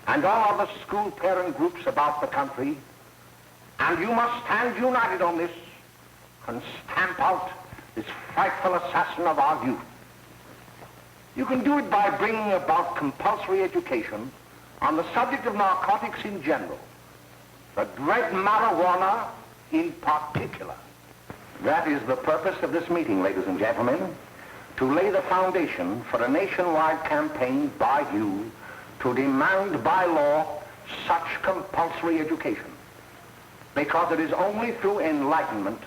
And all other school parent groups about the country, and you must stand united on this and stamp out this frightful assassin of our youth. You can do it by bringing about compulsory education on the subject of narcotics in general, the dread marijuana in particular. That is the purpose of this meeting, ladies and gentlemen, to lay the foundation for a nationwide campaign by you to demand by law such compulsory education, because it is only through enlightenment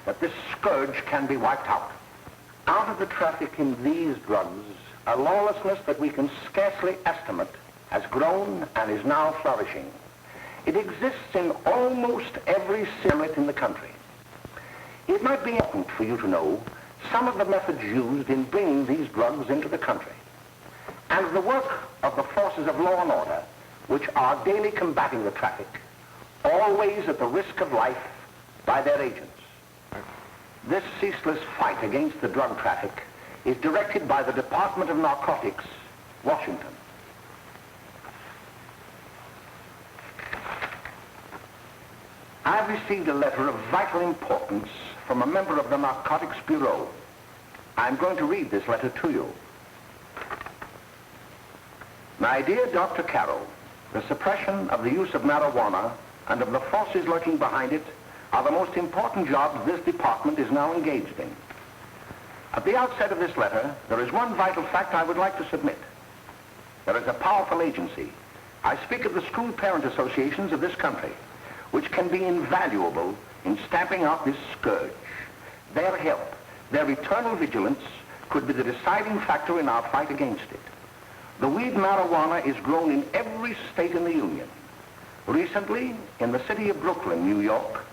that this scourge can be wiped out. Out of the traffic in these drugs, a lawlessness that we can scarcely estimate has grown and is now flourishing. It exists in almost every hamlet in the country. It might be important for you to know some of the methods used in bringing these drugs into the country, and the work of the forces of law and order, which are daily combating the traffic, always at the risk of life by their agents. This ceaseless fight against the drug traffic is directed by the Department of Narcotics, Washington. I've received a letter of vital importance from a member of the Narcotics Bureau. I'm going to read this letter to you. My dear Dr. Carroll, the suppression of the use of marijuana and of the forces lurking behind it are the most important jobs this department is now engaged in. At the outset of this letter, there is one vital fact I would like to submit. There is a powerful agency. I speak of the school parent associations of this country, which can be invaluable in stamping out this scourge. Their help, their eternal vigilance, could be the deciding factor in our fight against it. The weed marijuana is grown in every state in the Union. Recently, in the city of Brooklyn, New York,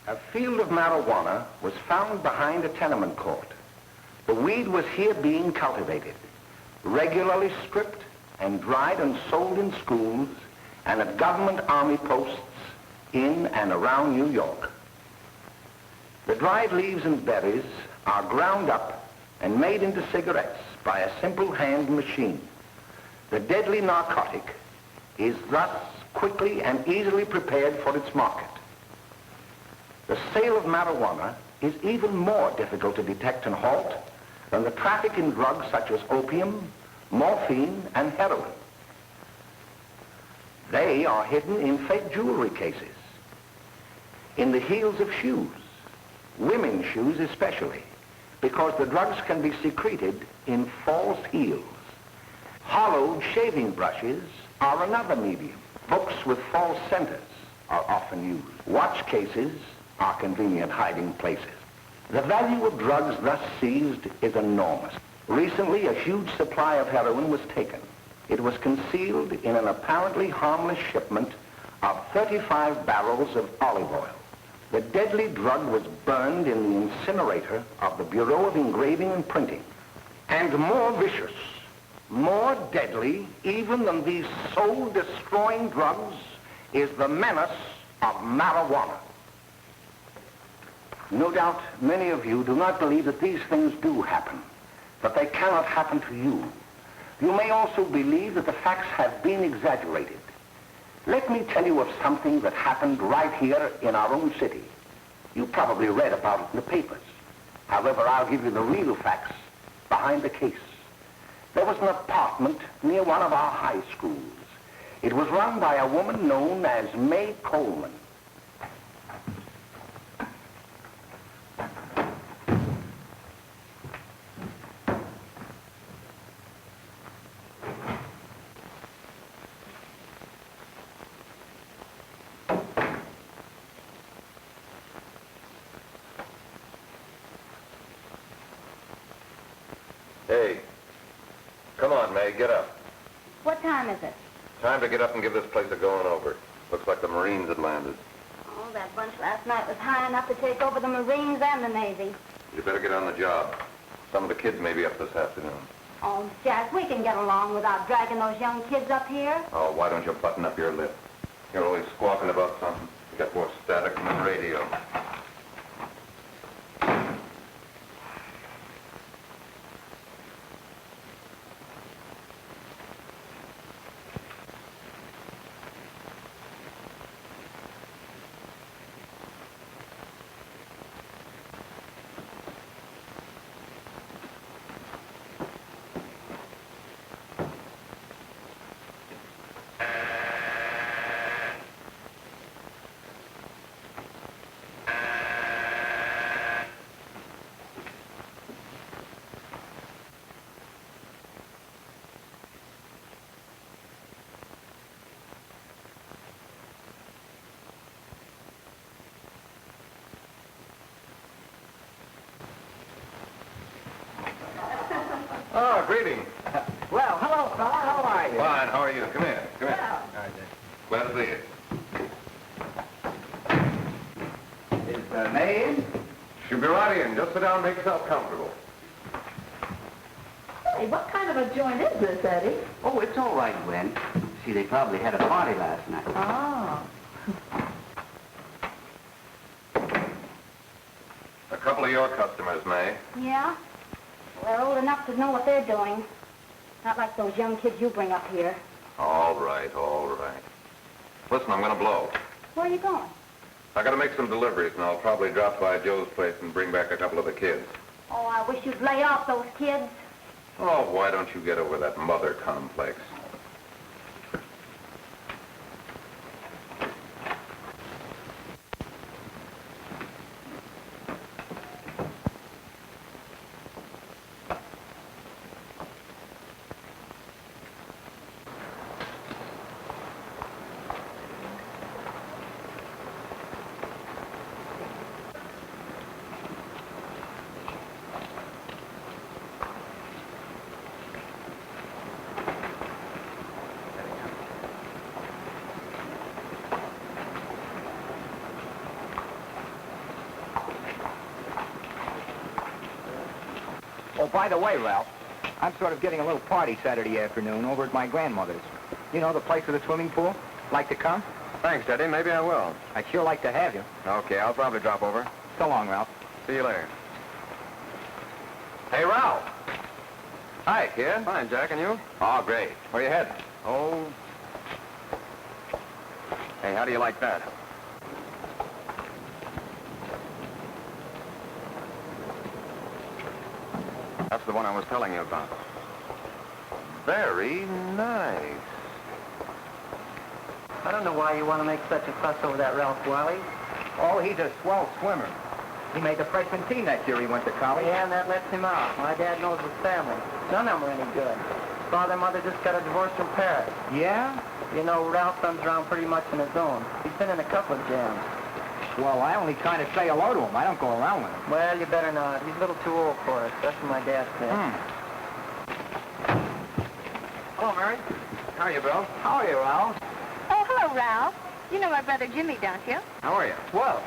a field of marijuana was found behind a tenement court. The weed was here being cultivated, regularly stripped and dried and sold in schools and at government army posts in and around New York. The dried leaves and berries are ground up and made into cigarettes by a simple hand machine. The deadly narcotic is thus quickly and easily prepared for its market. The sale of marijuana is even more difficult to detect and halt than the traffic in drugs such as opium, morphine, and heroin. They are hidden in fake jewelry cases, in the heels of shoes, women's shoes especially, because the drugs can be secreted in false heels. Hollowed shaving brushes are another medium. Books with false centers are often used. Watch cases are convenient hiding places. The value of drugs thus seized is enormous. Recently, a huge supply of heroin was taken. It was concealed in an apparently harmless shipment of 35 barrels of olive oil. The deadly drug was burned in the incinerator of the Bureau of Engraving and Printing. And more vicious, more deadly even than these soul-destroying drugs is the menace of marijuana. No doubt many of you do not believe that these things do happen, but they cannot happen to you. You may also believe that the facts have been exaggerated. Let me tell you of something that happened right here in our own city. You probably read about it in the papers. However, I'll give you the real facts behind the case. There was an apartment near one of our high schools. It was run by a woman known as May Coleman. Hey, come on, May, get up. What time is it? Time to get up and give this place a going over. Looks like the Marines had landed. Oh, that bunch last night was high enough to take over the Marines and the Navy. You better get on the job. Some of the kids may be up this afternoon. Oh, Jack, we can get along without dragging those young kids up here. Oh, why don't you button up your lip? You're always squawking about something. You got more static than the radio. Oh, greetings. Well, hello, fella. How are you? Fine, how are you? Come here. Come here. Well, Glad to see you. is May in? She'll be right in. Just sit down and make yourself comfortable. Hey, what kind of a joint is this, Eddie? Oh, it's all right, Gwen. See, they probably had a party last night. Oh. A couple of your customers, May. Yeah? They're old enough to know what they're doing. Not like those young kids you bring up here. All right, all right. Listen, I'm going to blow. Where are you going? I got to make some deliveries, and I'll probably drop by Joe's place and bring back a couple of the kids. Oh, I wish you'd lay off those kids. Oh, why don't you get over that mother complex? By the way, Ralph, I'm sort of getting a little party Saturday afternoon over at my grandmother's. You know, the place with the swimming pool? Like to come? Thanks, Eddie. Maybe I will. I'd sure like to have you. Okay, I'll probably drop over. So long, Ralph. See you later. Hey, Ralph. Hi, kid. Fine, Jack, and you? Oh, great. Where you heading? Oh. Hey, how do you like that? That's the one I was telling you about. Very nice. I don't know why you want to make such a fuss over that Ralph Wally. Oh, he's a swell swimmer. He made the freshman team that year he went to college. Yeah, and that lets him out. My dad knows his family. None of them are any good. Father and mother just got a divorce from Paris. Yeah? You know, Ralph runs around pretty much on his own. He's been in a couple of jams. Well, I only kind of say hello to him. I don't go around with him. Well, you better not. He's a little too old for us. That's what my dad said. Hello, Mary. How are you, Bill? How are you, Ralph? Oh, hello, Ralph. You know my brother Jimmy, don't you? How are you? Well,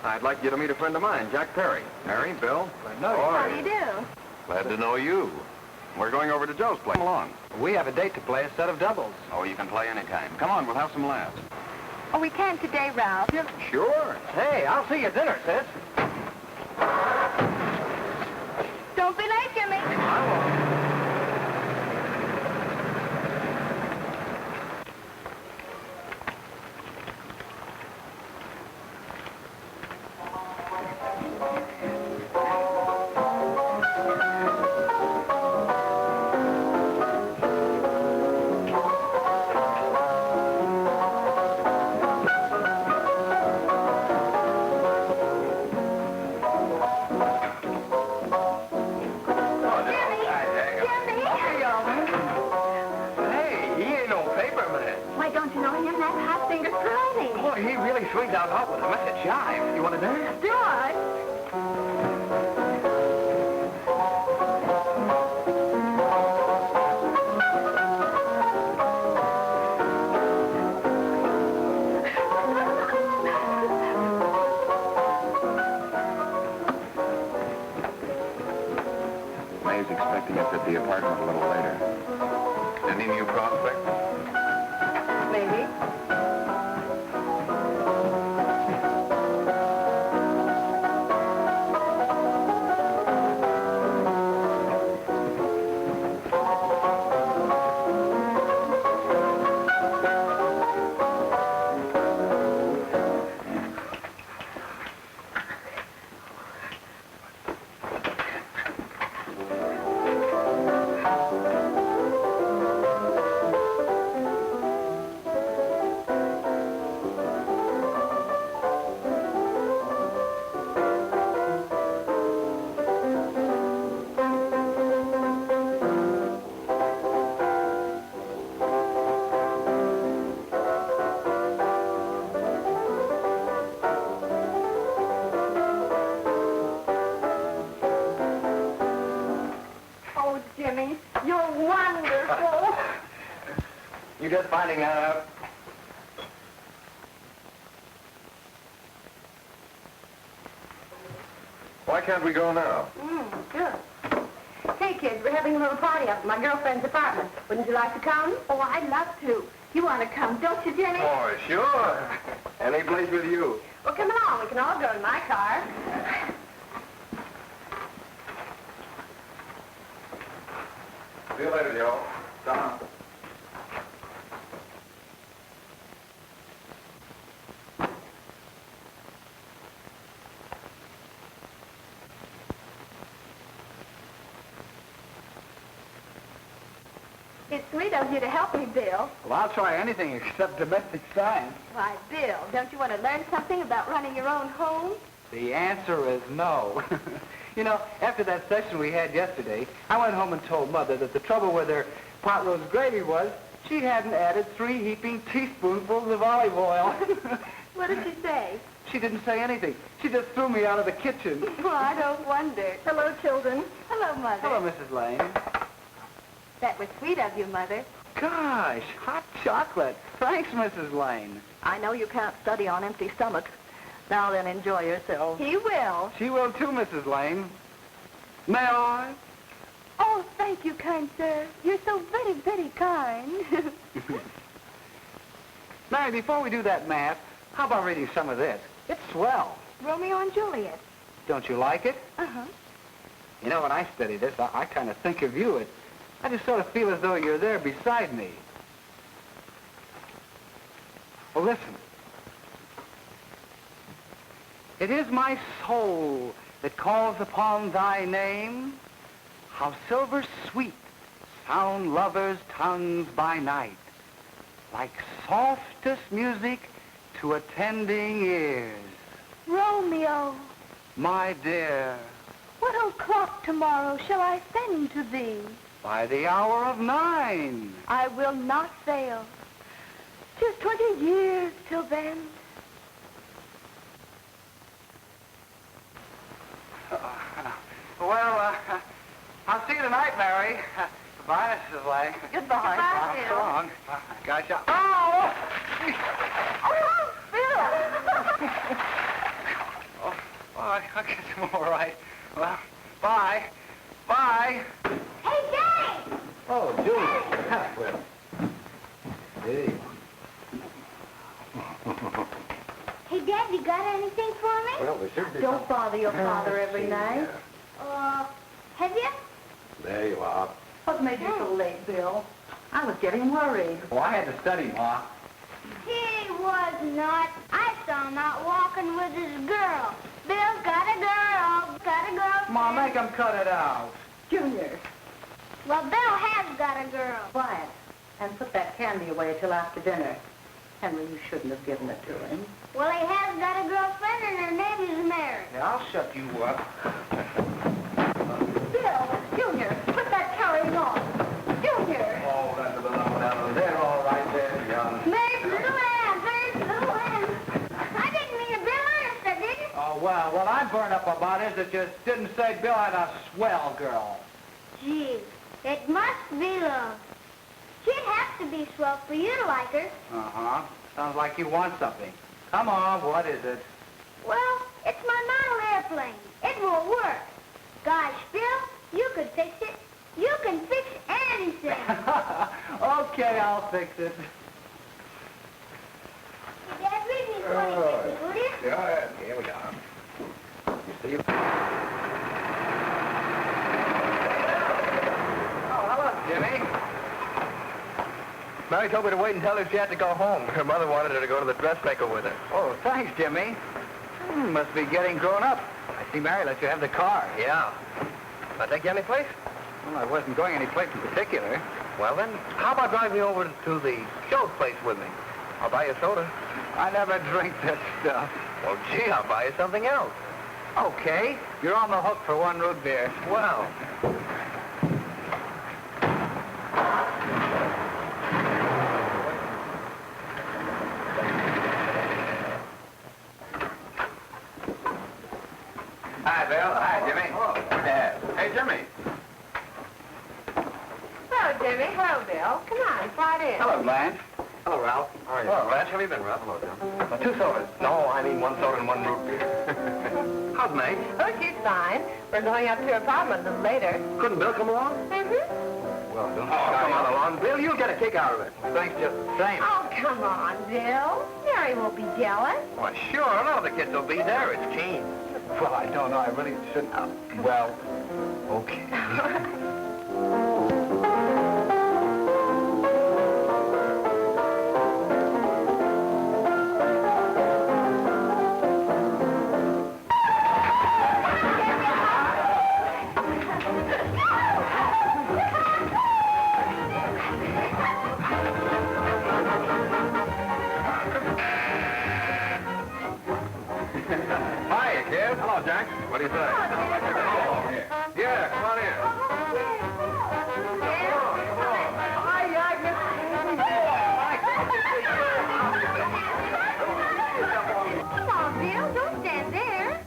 I'd like you to meet a friend of mine, Jack Perry. Mary, Bill. How do you do? Glad to know you. We're going over to Joe's place. Come along. we have a date to play a set of doubles. Oh, you can play anytime. Come on, we'll have some laughs. Oh, we can today, Ralph. Sure. Hey, I'll see you at dinner, sis. Don't be late, Jimmy. He really swings out hot with a message jive. You want to dance? Do I? May's expecting us at the apartment a little later. Any new prospects? Maybe. Jimmy. You're wonderful. You just finding that out? Why can't we go now? Good. Hey, kids, we're having a little party up at my girlfriend's apartment. Wouldn't you like to come? Oh, I'd love to. You want to come, don't you, Jimmy? Oh, sure. Any place with you. Well, come along. We can all go in my car. See you later, Joe. Don. It's sweet of you to help me, Bill. Well, I'll try anything except domestic science. Why, Bill, don't you want to learn something about running your own home? The answer is no. You know, after that session we had yesterday, I went home and told Mother that the trouble with her pot roast gravy was she hadn't added 3 heaping teaspoonfuls of olive oil. What did she say? She didn't say anything. She just threw me out of the kitchen. Well, I don't wonder. Hello, children. Hello, Mother. Hello, Mrs. Lane. That was sweet of you, Mother. Gosh, hot chocolate. Thanks, Mrs. Lane. I know you can't study on empty stomachs. Now then, enjoy yourself. He will. She will too, Mrs. Lane. May I? Oh, thank you, kind sir. You're so very, very kind. Mary, before we do that math, how about reading some of this? It's swell. Romeo and Juliet. Don't you like it? Uh-huh. You know, when I study this, I kind of think of you. I just sort of feel as though you're there beside me. Well, listen. It is my soul that calls upon thy name. How silver sweet sound lovers' tongues by night, like softest music to attending ears. Romeo, My dear, what o'clock tomorrow shall I send to thee? by the hour of 9. I will not fail. 'Tis 20 years till then. Well, I'll see you tonight, Mary. Goodbye, Mrs. Lang. Goodbye. Goodbye, So Bill. long. Gosh, oh! Oh, Bill! Oh, I guess I'm all right. Well, bye. Bye. Hey, Daddy! Oh, Julie. Well, hey. Hey, Dad, you got anything for me? Well, there should be. Don't bother your father every night. Have you? There you are. What made you so late, Bill? I was getting worried. Oh, I had to study, Ma. He was not. I saw him out walking with his girl. Bill's got a girl. Got a girl. Ma, make him cut it out. Junior, Well, Bill has got a girl. quiet. And put that candy away till after dinner. Henry, you shouldn't have given it to him. Well, he has got a girlfriend, and her name is Mary. Yeah, I'll shut you up. Bill, Junior, put that carrying on. Junior! Oh, that's a little down there, all right there, young. Mary's little Ann. Mary's little Ann. I didn't mean to Bill Ernest, I didn't. Oh, well, what I'm burned up about is that you didn't say Bill had a swell girl. Gee, it must be love. She'd have to be swell for you to like her. Uh-huh. Sounds like you want something. Come on, what is it? Well, it's my model airplane. It won't work. Gosh, Bill, you could fix it. You can fix anything. Okay, I'll fix it. Dad, read me 26, would you? Yeah, here we are. You see? Oh, hello, Jimmy. Mary told me to wait and tell her she had to go home. Her mother wanted her to go to the dressmaker with her. Oh, thanks, Jimmy. Must be getting grown up. I see Mary let you have the car. Yeah. Can I take you any place? Well, I wasn't going any place in particular. Well, then, how about driving me over to the show place with me? I'll buy you a soda. I never drink that stuff. Well, gee, I'll buy you something else. Okay, you're on the hook for one root beer. Well. Hi, Bill. Hi, Jimmy. Oh, Hey, Jimmy. Hello, Jimmy. Hello, Bill. Come on, slide in. Hello, Blanche. Hello, Ralph. How are you? Hello, Blanche. How have you been, Ralph? Hello, John. 2 sodas. No, I mean 1 soda and 1 root beer. How's May? Oh, she's fine. We're going up to her apartment a little later. Couldn't Bill come along? Mm-hmm. Well, don't Come on along. Bill, you'll get a kick out of it. Thanks just the same. Oh, come on, Bill. Mary won't be jealous. Well, sure. None of the kids will be there. It's Keen. Well, I don't know. I really shouldn't. Well, okay. Hiya, kid. Hello, Jack. What do you say? Yeah, come on in. Come on, Bill. Don't stand there.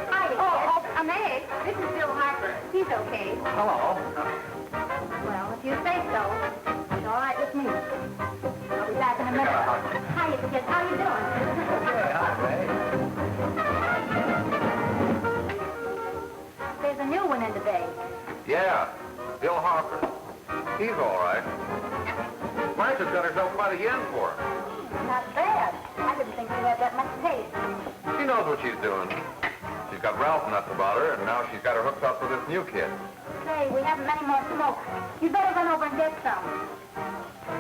Hi, Meg. This is Bill Harper. He's okay. Hello. Well, if you say so, it's all right with me. be back in a minute. Hiya, kids. How you doing? There's a new one in today. Yeah, Bill Hawker. He's all right. Martha's got herself quite a yen for her. Not bad. I didn't think she had that much taste. She knows what she's doing. She's got Ralph nuts about her, and now she's got her hooked up for this new kid. Say, we haven't many more smoke. You better run over and get some.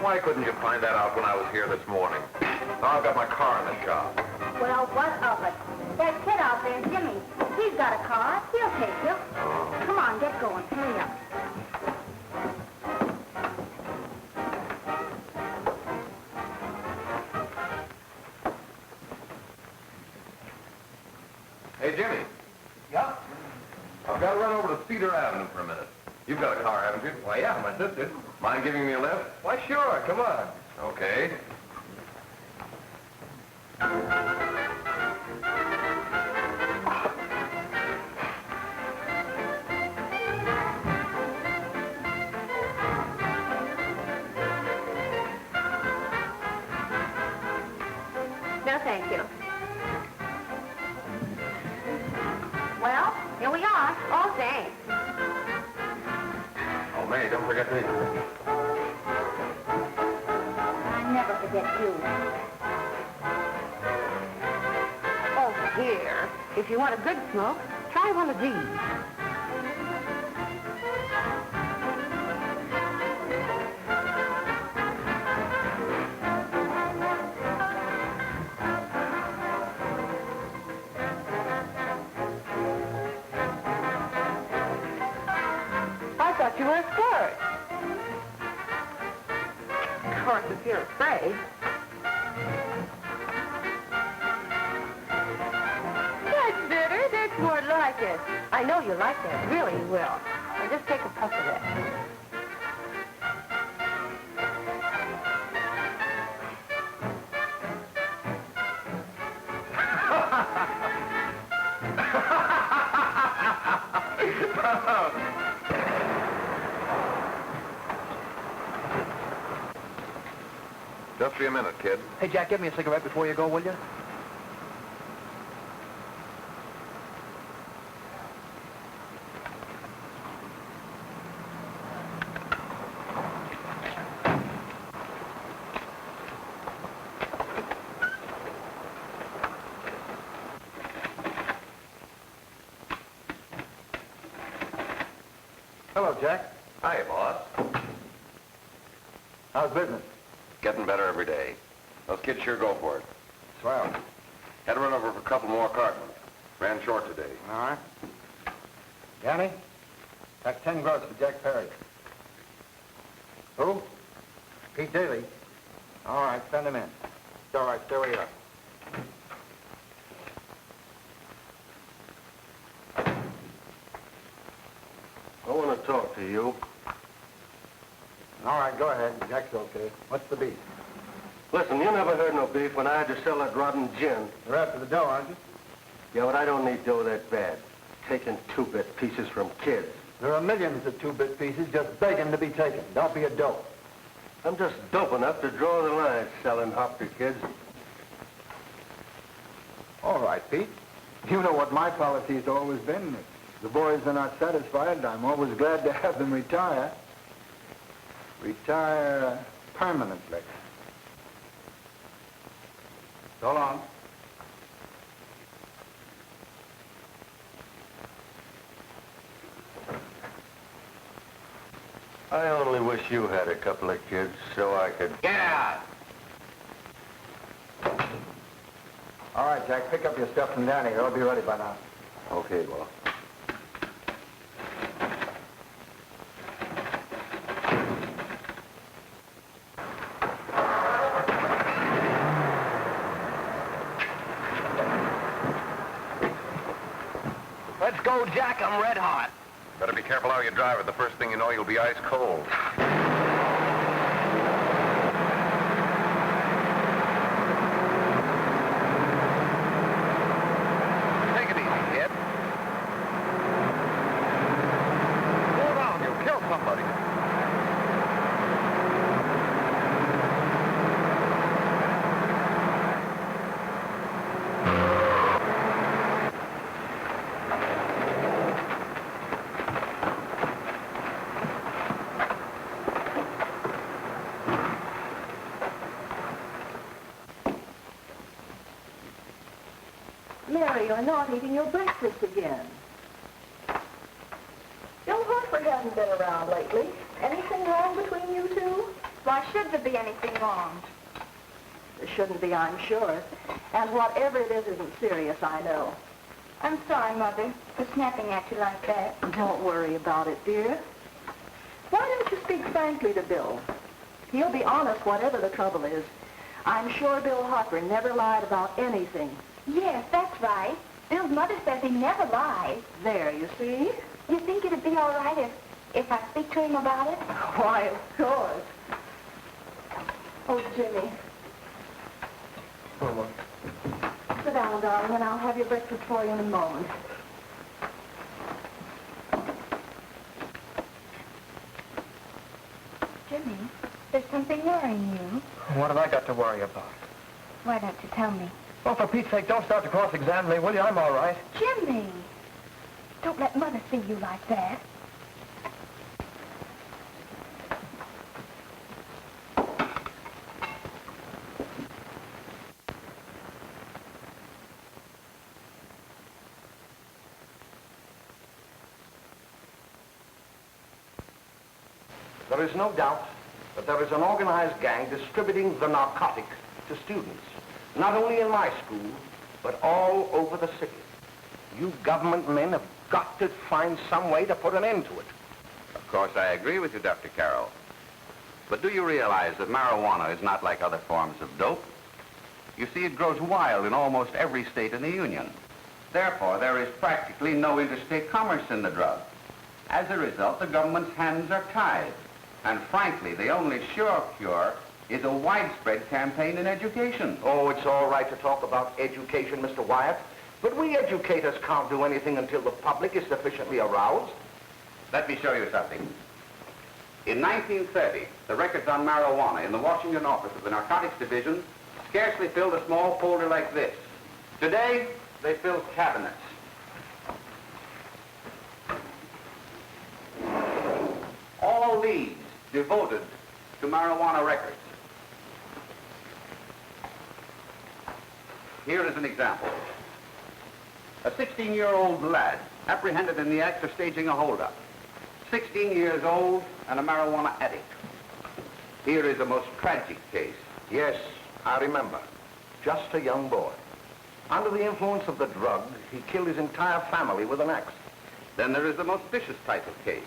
Why couldn't you find that out when I was here this morning? Now I've got my car in the shop. Well, what of it? That kid out there, Jimmy, he's got a car. He'll take you. Come on, get going. Hurry up. Hey, Jimmy. Yeah? I've got to run over to Cedar Avenue for a minute. You've got a car, haven't you? Why, yeah, my sister. Mind giving me a lift? Why, sure, come on. Okay. No, thank you. Well, here we are. Oh, thanks. Oh, May, don't forget me. I never forget you. Oh, here. If you want a good smoke, try one of these. I thought you were a flirt. Of course, if you're afraid. That's better. That's more like it. I know you like that. Really, you will. Now, just take a puff of that. Just be a minute, kid. Hey, Jack, give me a cigarette before you go, will you? Hello, Jack. Hi, boss. How's business? Getting better every day. Those kids sure go for it. Swell. Had to run over for a couple more cartons. Ran short today. All right. Danny, that's 10 gross for Jack Perry. Who? Pete Daly. All right, send him in. It's all right, stay where you are. I want to talk to you. All right, go ahead. Jack's okay. What's the beef? Listen, you never heard no beef when I had to sell that rotten gin. You're after the dough, aren't you? Yeah, but I don't need dough that bad. Taking two-bit pieces from kids. There are millions of two-bit pieces just begging to be taken. Don't be a dope. I'm just dope enough to draw the line selling hop to kids. All right, Pete. You know what my policy's always been. If the boys are not satisfied, I'm always glad to have them retire. Retire permanently. So long. I only wish you had a couple of kids so I could... Get out! All right, Jack, pick up your stuff from Danny. They'll be ready by now. Okay, well. Let's go, Jack. I'm red hot. Better be careful how you drive it. The first thing you know, you'll be ice cold. Take it easy, kid. Slow down. You'll kill somebody. you're not eating your breakfast again. Bill Hartford hasn't been around lately. Anything wrong between you two? Why should there be anything wrong? There shouldn't be, I'm sure. And whatever it is isn't serious, I know. I'm sorry, Mother, for snapping at you like that. Don't worry about it, dear. Why don't you speak frankly to Bill? He'll be honest whatever the trouble is. I'm sure Bill Harper never lied about anything. Yes, that's right. Bill's mother says he never lies. There, you see? You think it'd be all right if I speak to him about it? Why, of course. Oh, Jimmy. Mama. Sit down, darling, and I'll have your breakfast for you in a moment. Jimmy, there's something worrying you. What have I got to worry about? Why don't you tell me? Well, for Pete's sake, don't start to cross-examine me, will you? I'm all right. Jimmy! Don't let Mother see you like that. There is no doubt that there is an organized gang distributing the narcotics to students, not only in my school, but all over the city. You government men have got to find some way to put an end to it. Of course, I agree with you, Dr. Carroll. But do you realize that marijuana is not like other forms of dope? You see, it grows wild in almost every state in the Union. Therefore, there is practically no interstate commerce in the drug. As a result, the government's hands are tied. And frankly, the only sure cure is a widespread campaign in education. Oh, it's all right to talk about education, Mr. Wyatt, but we educators can't do anything until the public is sufficiently aroused. Let me show you something. In 1930, the records on marijuana in the Washington office of the Narcotics Division scarcely filled a small folder like this. Today, they fill cabinets. All these devoted to marijuana records. Here is an example. A 16-year-old lad apprehended in the act of staging a holdup. 16 years old and a marijuana addict. Here is a most tragic case. Yes, I remember. Just a young boy. Under the influence of the drug, he killed his entire family with an axe. Then there is the most vicious type of case.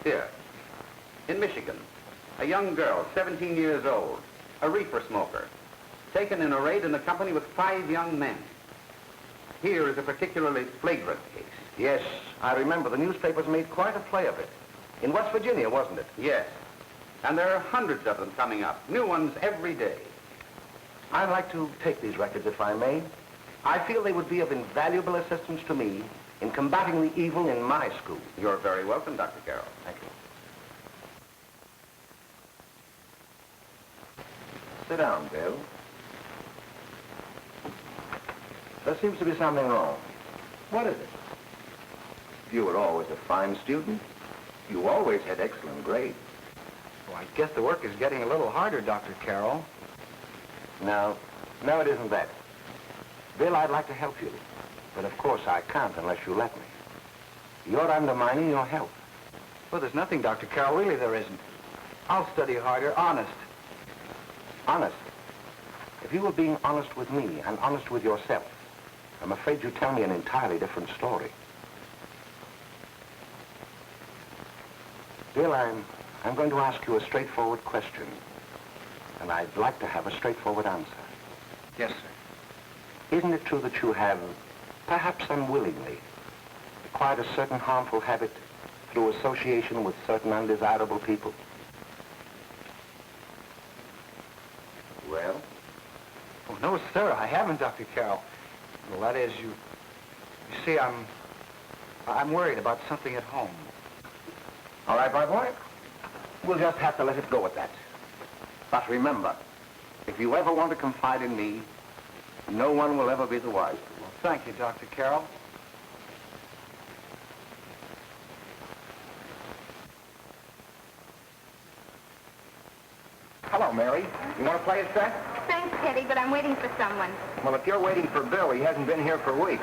Here, in Michigan, a young girl, 17 years old, a reefer smoker, taken in a raid in company with 5 young men. Here is a particularly flagrant case. Yes, I remember. The newspapers made quite a play of it. In West Virginia, wasn't it? Yes. And there are hundreds of them coming up, new ones every day. I'd like to take these records, if I may. I feel they would be of invaluable assistance to me in combating the evil in my school. You're very welcome, Dr. Carroll. Thank you. Sit down, Bill. There seems to be something wrong. What is it? You were always a fine student. You always had excellent grades. Well, I guess the work is getting a little harder, Dr. Carroll. No, it isn't that. Bill, I'd like to help you. But of course I can't unless you let me. You're undermining your health. Well, there's nothing, Dr. Carroll. Really, there isn't. I'll study harder, honest. Honest. If you were being honest with me and honest with yourself, I'm afraid you'd tell me an entirely different story. Bill, I'm going to ask you a straightforward question. And I'd like to have a straightforward answer. Yes, sir. Isn't it true that you have, perhaps unwillingly, acquired a certain harmful habit through association with certain undesirable people? Well? Oh, no, sir, I haven't, Dr. Carroll. Well, that is, you see, I'm worried about something at home. All right, my boy. We'll just have to let it go at that. But remember, if you ever want to confide in me, no one will ever be the wiser. Well, thank you, Dr. Carroll. Hello, Mary. You want to play a set? Thanks, Teddy, but I'm waiting for someone. Well, if you're waiting for Bill, he hasn't been here for a week.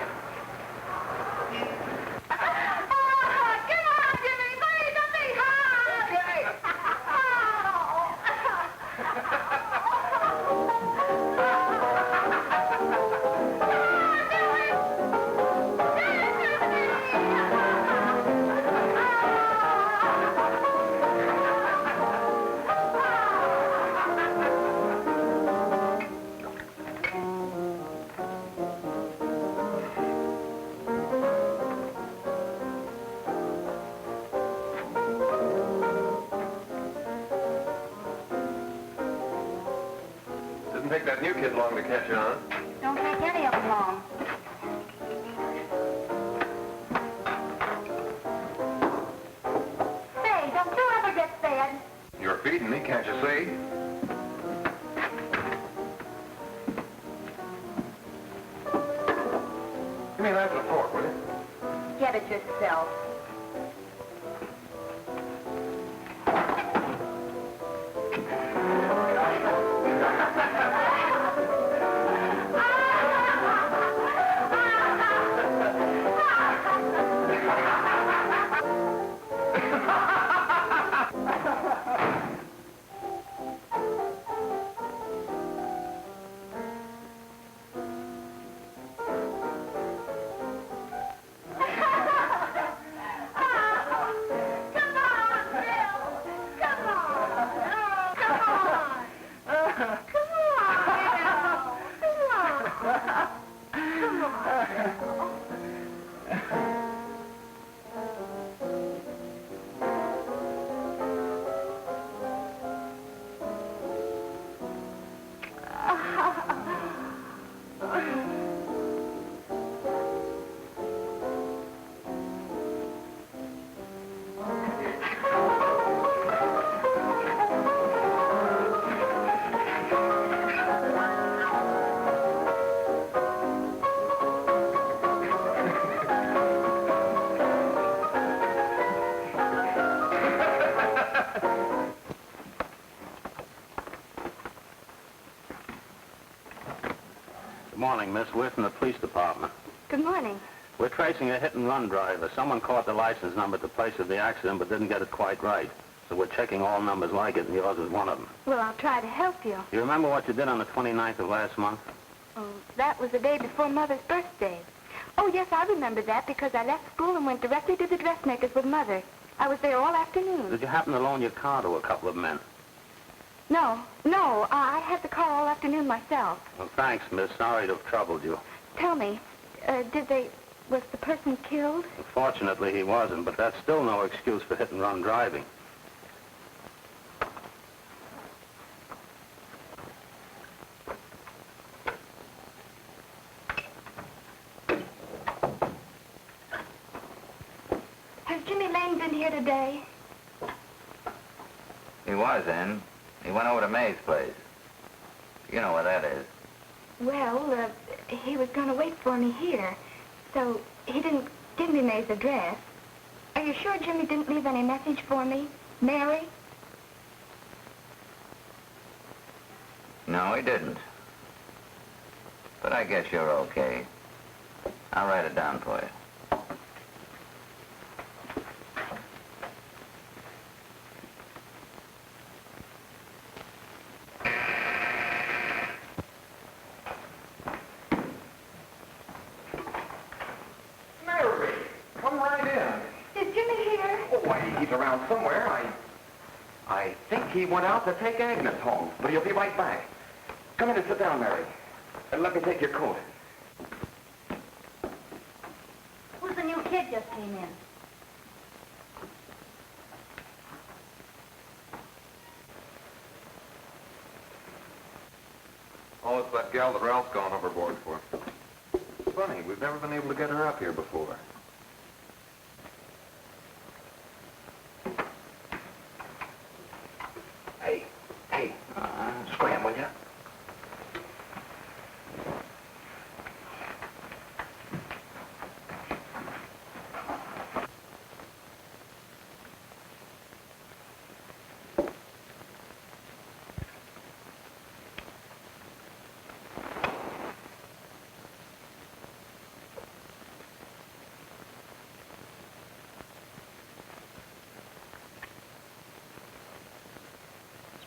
Didn't take that new kid long to catch on. Don't take any of them long. Say, don't you ever get fed? You're feeding me, can't you see? Give me that and a fork, will you? Get it yourself. Good morning, Miss. We're from the police department. Good morning. We're tracing a hit-and-run driver. Someone caught the license number at the place of the accident but didn't get it quite right. So we're checking all numbers like it, and yours is one of them. Well, I'll try to help you. You remember what you did on the 29th of last month? Oh, that was the day before Mother's birthday. Oh, yes, I remember that because I left school and went directly to the dressmaker's with Mother. I was there all afternoon. Did you happen to loan your car to a couple of men? No, I had the car all afternoon myself. Well, thanks, miss. Sorry to have troubled you. Tell me, was the person killed? Fortunately, he wasn't, but that's still no excuse for hit-and-run driving. Has Jimmy Lane been here today? He was in. He went over to May's place. You know where that is. Well, he was going to wait for me here, so he didn't give me May's address. Are you sure Jimmy didn't leave any message for me? Mary? No, he didn't. But I guess you're okay. I'll write it down for you. Mary, come right in. Is Jimmy here? Oh, why, he's around somewhere. I think he went out to take Agnes home, but he'll be right back. Come in and sit down, Mary. And let me take your coat. Who's the new kid just came in? Oh, it's that gal that Ralph's gone overboard for. Funny, we've never been able to get her up here before. Hey, scram, will ya?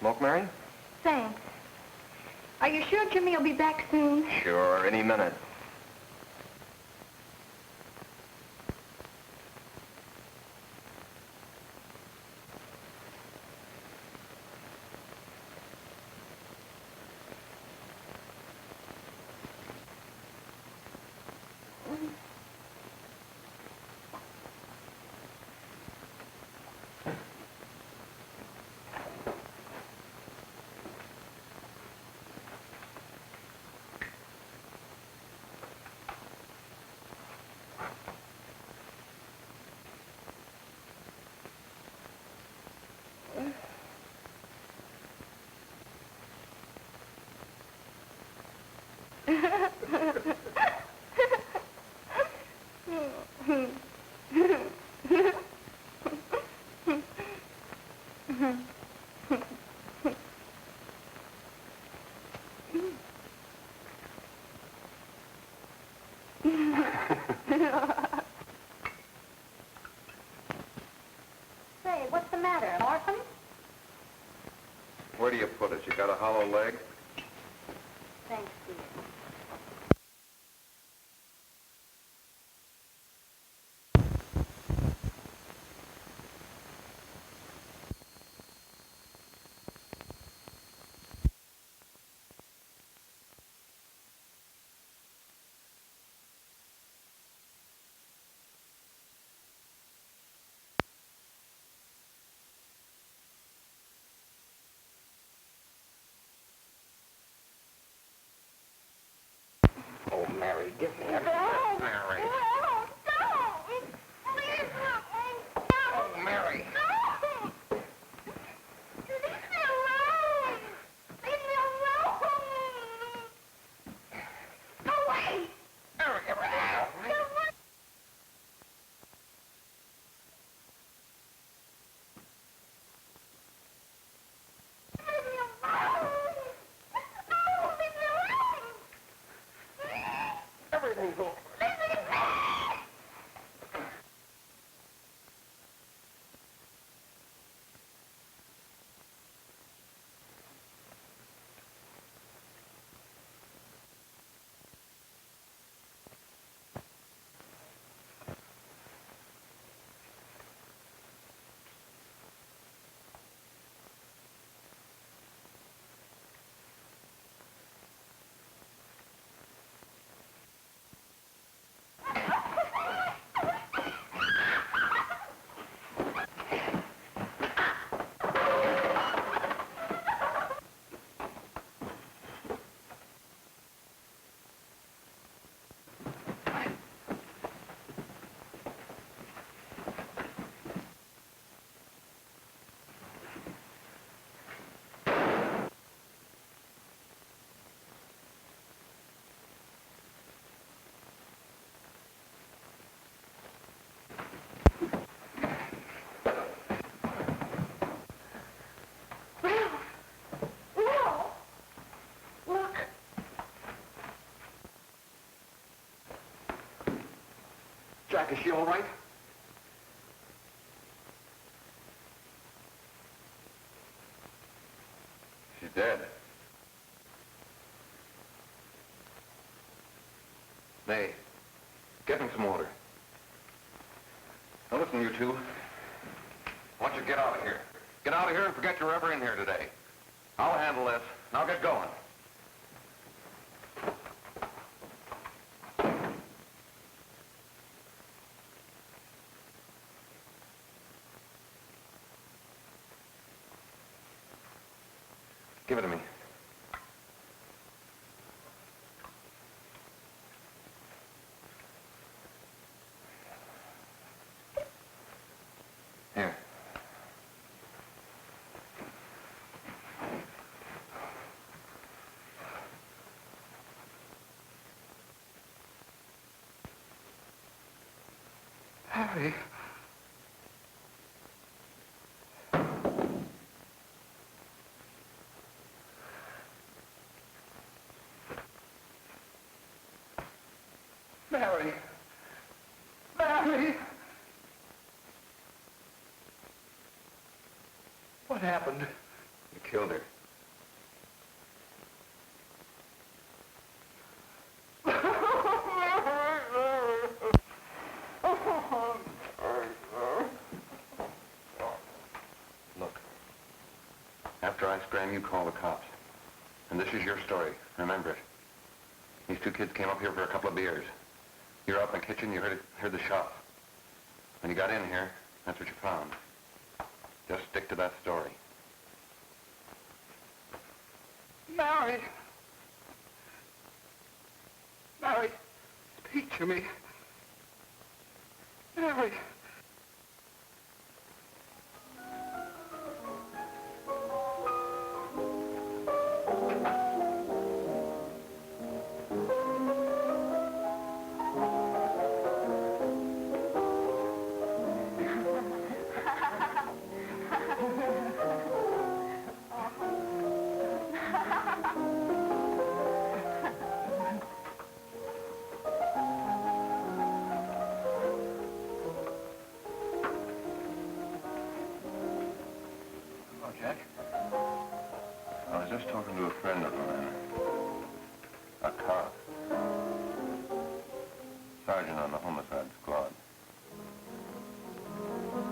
Smoke, Mary? Thanks. Are you sure Jimmy will be back soon? Sure, any minute. Say, what's the matter? Orphan? Where do you put it? You got a hollow leg? Thanks, dear. Oh, Mary, give me a... Don't. Mary. No, don't. Please, don't. Oh, Mary. No. Leave me alone. Leave me alone. Go away. Mary, everything's all right. Go away. Leave me alone. No, leave me alone. Everything's all right. Leave me alone. Jack, is she all right? She's dead. May, get me some water. Now listen, you two. I want you to get out of here. Get out of here and forget you're ever in here today. I'll handle this. Now get going. Give it to me. Here. Harry. Mary. Mary. What happened? You killed her. I scram, you call the cops. And this is your story. Remember it. These two kids came up here for a couple of beers. You're out in the kitchen, you heard the shot. When you got in here, that's what you found. Just stick to that story. Mary! Mary, speak to me. Mary! Jack? I was just talking to a friend of mine. A cop. Sergeant on the homicide squad.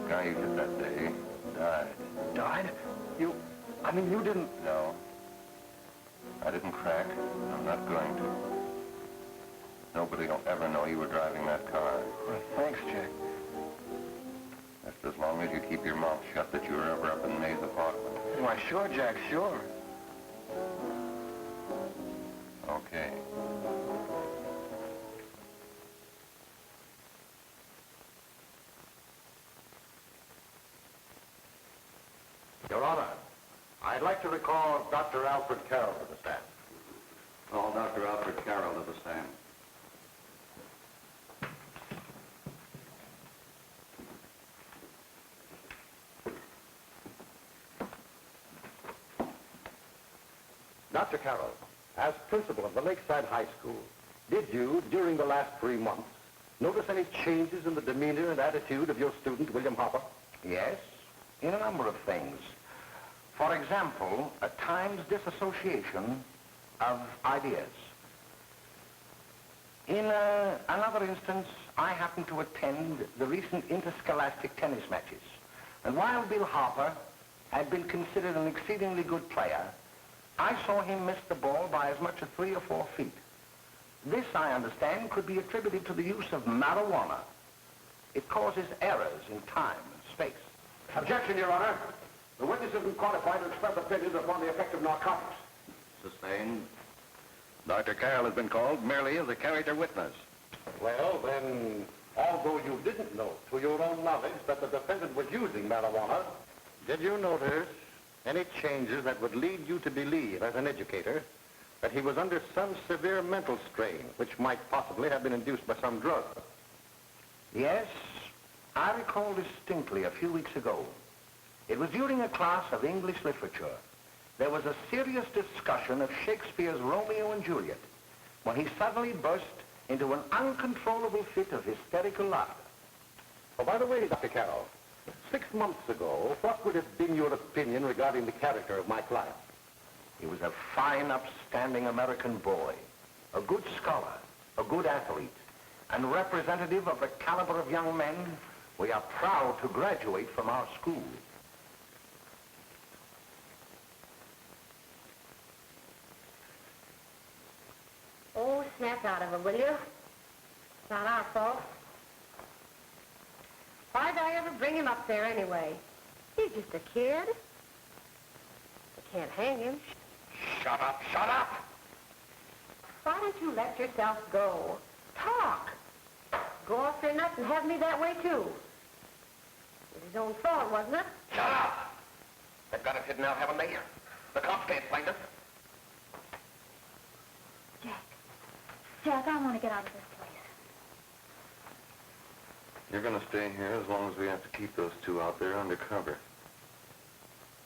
The guy you hit that day died. Died? You didn't... No. I didn't crack. I'm not going to. Nobody will ever know you were driving that car. Well, thanks, Jack. Just as long as you keep your mouth shut that you were ever up in May's apartment. Why, sure, Jack, sure. Okay. Your Honor, I'd like to recall Dr. Alfred Carroll to the stand. Call Dr. Alfred Carroll to the stand. Dr. Carroll, as principal of the Lakeside High School, did you, during the last 3 months, notice any changes in the demeanor and attitude of your student, William Hopper? Yes, in a number of things. For example, at times disassociation of ideas. In another instance, I happened to attend the recent interscholastic tennis matches. And while Bill Hopper had been considered an exceedingly good player, I saw him miss the ball by as much as 3 or 4 feet. This, I understand, could be attributed to the use of marijuana. It causes errors in time and space. Objection, Your Honor. The witness isn't qualified to express opinions upon the effect of narcotics. Sustained. Dr. Carroll has been called merely as a character witness. Well, then, although you didn't know to your own knowledge that the defendant was using marijuana, did you notice any changes that would lead you to believe, as an educator, that he was under some severe mental strain, which might possibly have been induced by some drug? Yes, I recall distinctly a few weeks ago. It was during a class of English literature. There was a serious discussion of Shakespeare's Romeo and Juliet, when he suddenly burst into an uncontrollable fit of hysterical laughter. Oh, by the way, Dr. Carroll, 6 months ago, what would have been your opinion regarding the character of my client? He was a fine, upstanding American boy, a good scholar, a good athlete, and representative of the caliber of young men we are proud to graduate from our school. Oh, snap out of it, will you? It's not our fault. Why'd I ever bring him up there anyway? He's just a kid. I can't hang him. Shut up, shut up! Why don't you let yourself go? Talk. Go off your nuts and have me that way, too. It was his own fault, wasn't it? Shut up! They've got us hidden out, haven't they? The cops can't find us. Jack, I want to get out of this place. You're going to stay here as long as we have to keep those two out there undercover.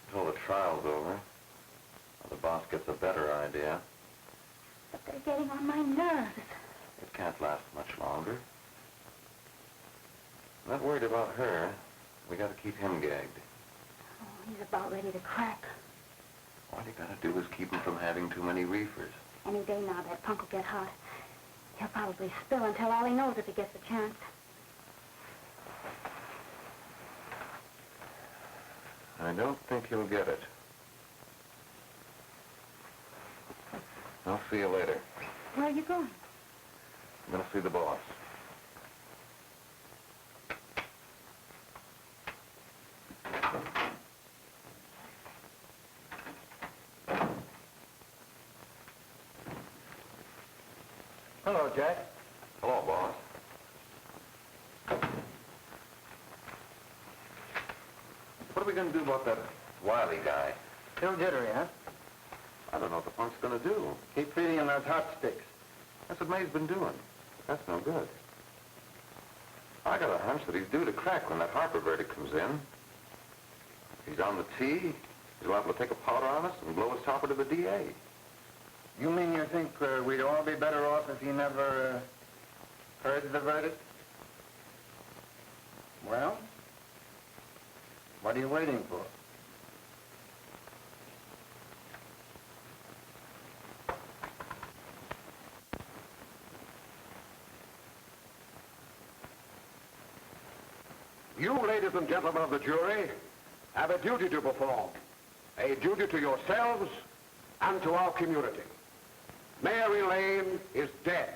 Until the trial's over. Or the boss gets a better idea. But they're getting on my nerves. It can't last much longer. I'm not worried about her. We got to keep him gagged. Oh, he's about ready to crack. All you got to do is keep him from having too many reefers. Any day now, that punk will get hot. He'll probably spill and tell all he knows if he gets a chance. I don't think he'll get it. I'll see you later. Where are you going? I'm going to see the boss. Hello, Jack. Hello, boss. What are we going to do about that Wiley guy? Still jittery, huh? I don't know what the punk's going to do. Keep feeding him those hot sticks. That's what May's been doing. That's no good. I got a hunch that he's due to crack when that Harper verdict comes in. He's on the tee. He's liable to take a powder on us and blow his topper to the DA. You mean you think we'd all be better off if he never heard the verdict? Well, what are you waiting for? You, ladies and gentlemen of the jury, have a duty to perform. A duty to yourselves and to our community. Mary Lane is dead.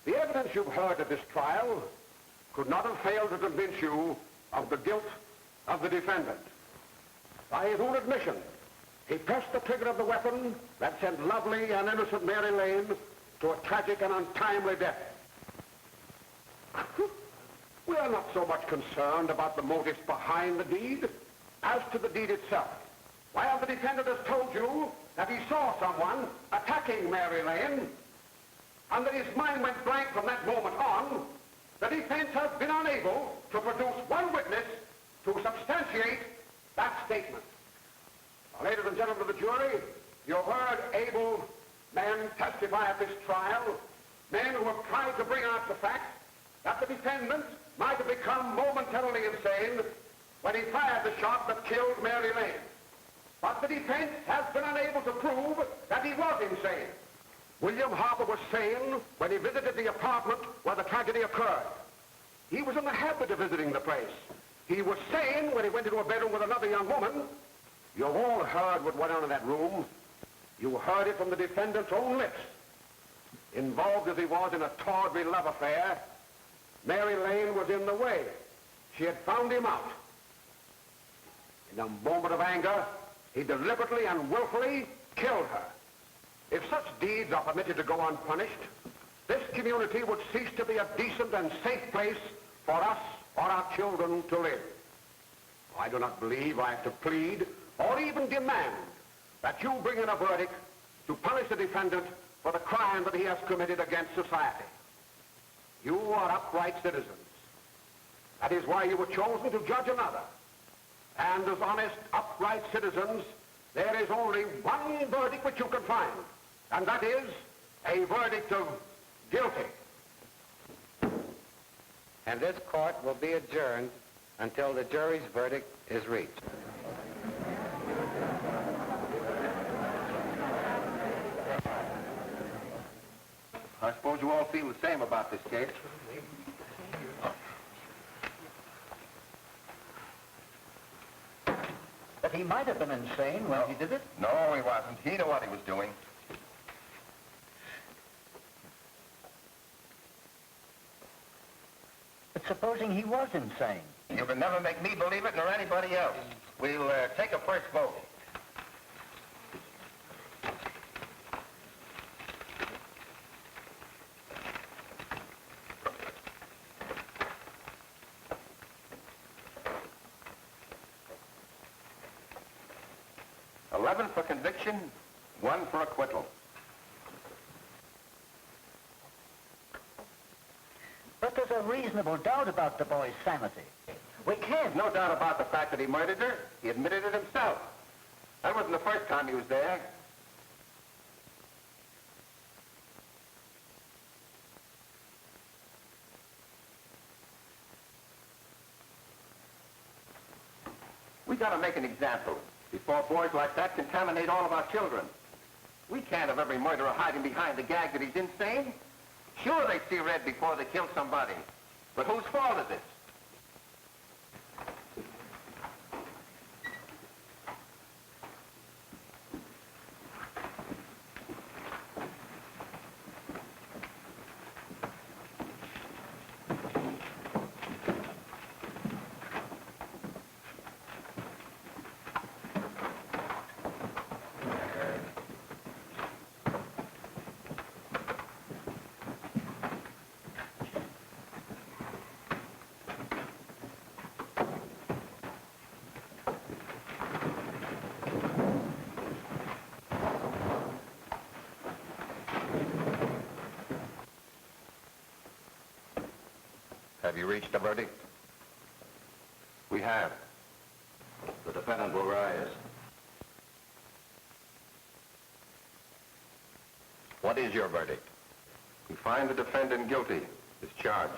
The evidence you've heard at this trial could not have failed to convince you of the guilt of the defendant. By his own admission, he pressed the trigger of the weapon that sent lovely and innocent Mary Lane to a tragic and untimely death. We are not so much concerned about the motives behind the deed as to the deed itself. While the defendant has told you that he saw someone attacking Mary Lane and that his mind went blank from that moment on, the defense has been unable to produce one witness to substantiate that statement. Now, ladies and gentlemen of the jury, you heard able men testify at this trial, men who have tried to bring out the fact that the defendant might have become momentarily insane when he fired the shot that killed Mary Lane. But the defense has been unable to prove that he was insane. William Harper was sane when he visited the apartment where the tragedy occurred. He was in the habit of visiting the place. He was sane when he went into a bedroom with another young woman. You've all heard what went on in that room. You heard it from the defendant's own lips. Involved as he was in a tawdry love affair, Mary Lane was in the way. She had found him out. In a moment of anger, he deliberately and willfully killed her. If such deeds are permitted to go unpunished, this community would cease to be a decent and safe place for us or our children to live. I do not believe I have to plead or even demand that you bring in a verdict to punish the defendant for the crime that he has committed against society. You are upright citizens. That is why you were chosen to judge another. And as honest, upright citizens, there is only one verdict which you can find, and that is a verdict of guilty. And this court will be adjourned until the jury's verdict is reached. I suppose you all feel the same about this case. But he might have been insane when he did it. No, he wasn't. He knew what he was doing. But supposing he was insane? You can never make me believe it nor anybody else. We'll take a first vote. Eleven for conviction, 1 for acquittal. But there's a reasonable doubt about the boy's sanity. We can't. No doubt about the fact that he murdered her. He admitted it himself. That wasn't the first time he was there. We gotta make an example before boys like that contaminate all of our children. We can't have every murderer hiding behind the gag that he's insane. Sure, they see red before they kill somebody. But whose fault is it? Have you reached a verdict? We have. The defendant will rise. What is your verdict? We find the defendant guilty as charged.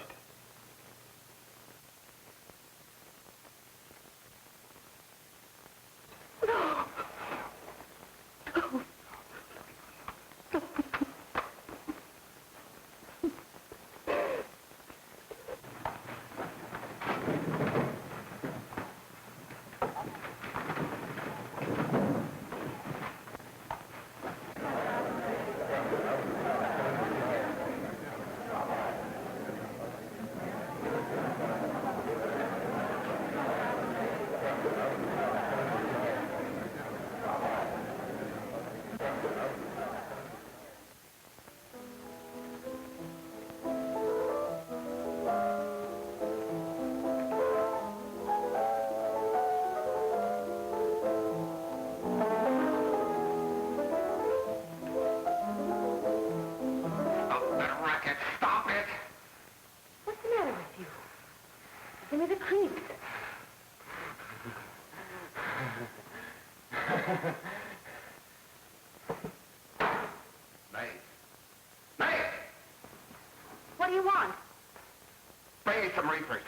Give me the creeps. May. May! What do you want? Bring me some reefers.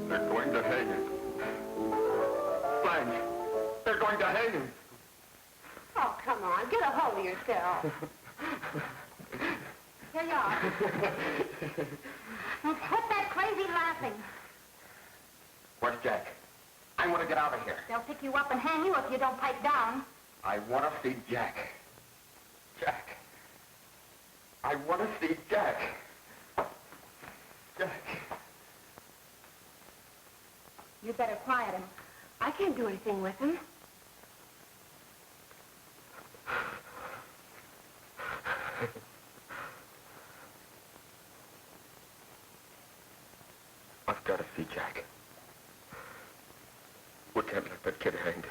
They're going to hang him. Blanche, they're going to hang him. Oh, come on. Get a hold of yourself. Here you are. Now, quit that crazy laughing. Where's Jack? I want to get out of here. They'll pick you up and hang you if you don't pipe down. I want to see Jack. Jack. I want to see Jack. Jack. You better quiet him. I can't do anything with him. I've got to see Jack. We can't let that kid hang.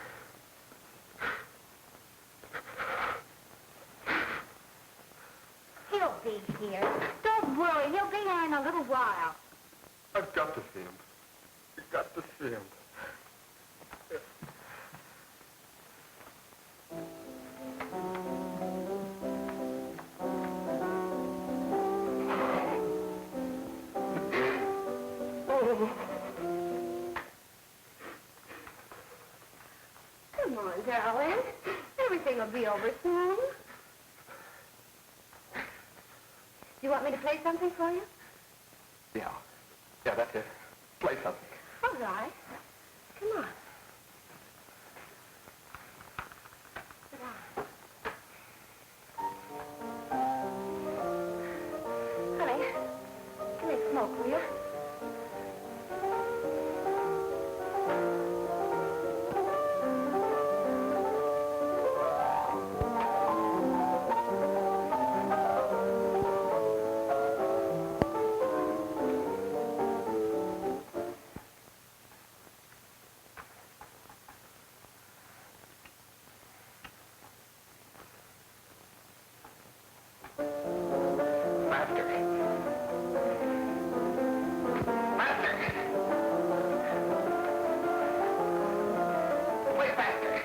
He'll be here. Don't worry. He'll be here in a little while. I've got to see him. You've got to see him. Come on, darling. Everything will be over soon. You want me to play something for you? Yeah, that's it. Play something. All right. Come on. Sit down. Honey, give me a smoke, will you? Play faster.